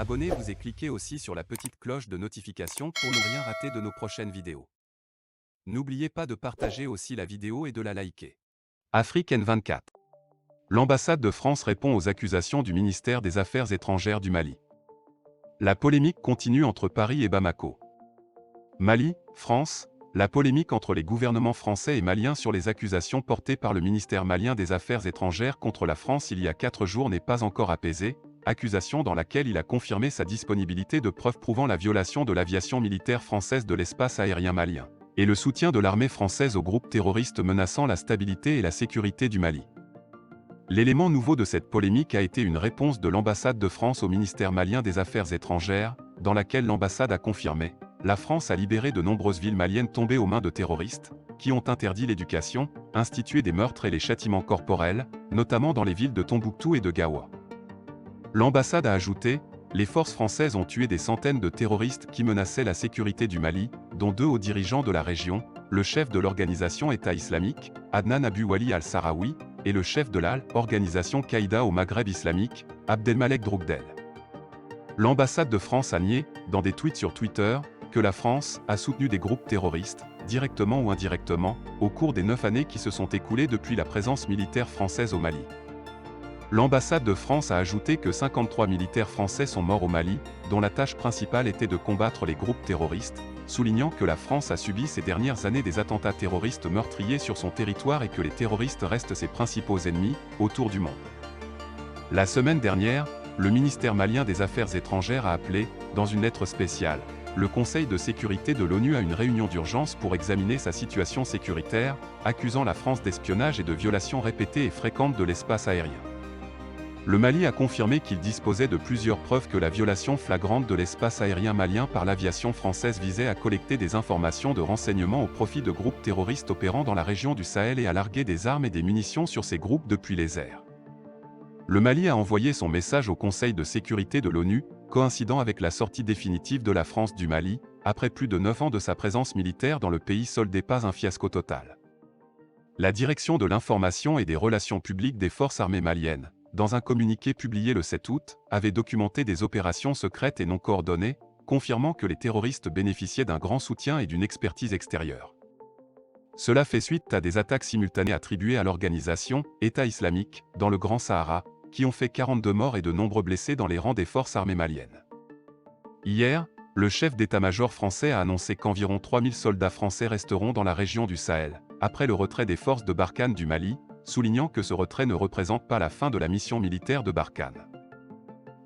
Abonnez-vous et cliquez aussi sur la petite cloche de notification pour ne rien rater de nos prochaines vidéos. N'oubliez pas de partager aussi la vidéo et de la liker. Afrique N24. L'ambassade de France répond aux accusations du ministère des Affaires étrangères du Mali. La polémique continue entre Paris et Bamako. Mali, France, la polémique entre les gouvernements français et maliens sur les accusations portées par le ministère malien des Affaires étrangères contre la France il y a 4 jours n'est pas encore apaisée, accusation dans laquelle il a confirmé sa disponibilité de preuves prouvant la violation de l'aviation militaire française de l'espace aérien malien, et le soutien de l'armée française aux groupes terroristes menaçant la stabilité et la sécurité du Mali. L'élément nouveau de cette polémique a été une réponse de l'ambassade de France au ministère malien des Affaires étrangères, dans laquelle l'ambassade a confirmé: la France a libéré de nombreuses villes maliennes tombées aux mains de terroristes, qui ont interdit l'éducation, institué des meurtres et les châtiments corporels, notamment dans les villes de Tombouctou et de Gaoua. L'ambassade a ajouté: les forces françaises ont tué des centaines de terroristes qui menaçaient la sécurité du Mali, dont 2 hauts dirigeants de la région, le chef de l'organisation État islamique, Adnan Abu Wali al-Sahraoui, et le chef de l'organisation Qaïda au Maghreb islamique, Abdelmalek Droukdel. L'ambassade de France a nié, dans des tweets sur Twitter, que la France a soutenu des groupes terroristes, directement ou indirectement, au cours des 9 années qui se sont écoulées depuis la présence militaire française au Mali. L'ambassade de France a ajouté que 53 militaires français sont morts au Mali, dont la tâche principale était de combattre les groupes terroristes, soulignant que la France a subi ces dernières années des attentats terroristes meurtriers sur son territoire et que les terroristes restent ses principaux ennemis, autour du monde. La semaine dernière, le ministère malien des Affaires étrangères a appelé, dans une lettre spéciale, le Conseil de sécurité de l'ONU à une réunion d'urgence pour examiner sa situation sécuritaire, accusant la France d'espionnage et de violations répétées et fréquentes de l'espace aérien. Le Mali a confirmé qu'il disposait de plusieurs preuves que la violation flagrante de l'espace aérien malien par l'aviation française visait à collecter des informations de renseignement au profit de groupes terroristes opérant dans la région du Sahel et à larguer des armes et des munitions sur ces groupes depuis les airs. Le Mali a envoyé son message au Conseil de sécurité de l'ONU, coïncidant avec la sortie définitive de la France du Mali, après plus de 9 ans de sa présence militaire dans le pays soldé pas un fiasco total. La Direction de l'information et des relations publiques des forces armées maliennes, dans un communiqué publié le 7 août, avait documenté des opérations secrètes et non coordonnées, confirmant que les terroristes bénéficiaient d'un grand soutien et d'une expertise extérieure. Cela fait suite à des attaques simultanées attribuées à l'organisation État islamique, dans le Grand Sahara, qui ont fait 42 morts et de nombreux blessés dans les rangs des forces armées maliennes. Hier, le chef d'état-major français a annoncé qu'environ 3000 soldats français resteront dans la région du Sahel, après le retrait des forces de Barkhane du Mali, soulignant que ce retrait ne représente pas la fin de la mission militaire de Barkhane.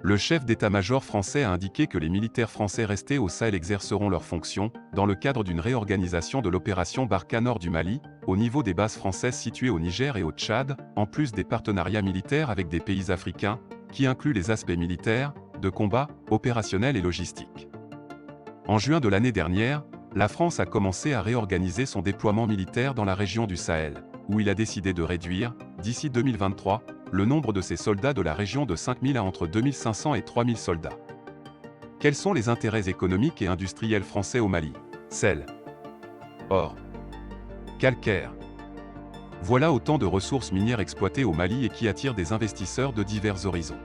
Le chef d'état-major français a indiqué que les militaires français restés au Sahel exerceront leurs fonctions, dans le cadre d'une réorganisation de l'opération Barkhane hors du Mali, au niveau des bases françaises situées au Niger et au Tchad, en plus des partenariats militaires avec des pays africains, qui incluent les aspects militaires, de combat, opérationnels et logistiques. En juin de l'année dernière, la France a commencé à réorganiser son déploiement militaire dans la région du Sahel, où il a décidé de réduire, d'ici 2023, le nombre de ses soldats de la région de 5000 à entre 2500 et 3000 soldats. Quels sont les intérêts économiques et industriels français au Mali? Sel, or, calcaire. Voilà autant de ressources minières exploitées au Mali et qui attirent des investisseurs de divers horizons.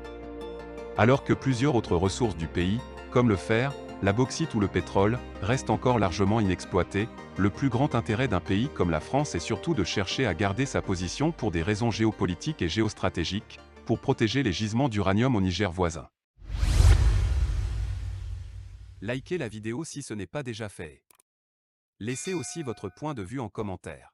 Alors que plusieurs autres ressources du pays, comme le fer, la bauxite ou le pétrole, restent encore largement inexploitées, le plus grand intérêt d'un pays comme la France est surtout de chercher à garder sa position pour des raisons géopolitiques et géostratégiques, pour protéger les gisements d'uranium au Niger voisin. Likez la vidéo si ce n'est pas déjà fait. Laissez aussi votre point de vue en commentaire.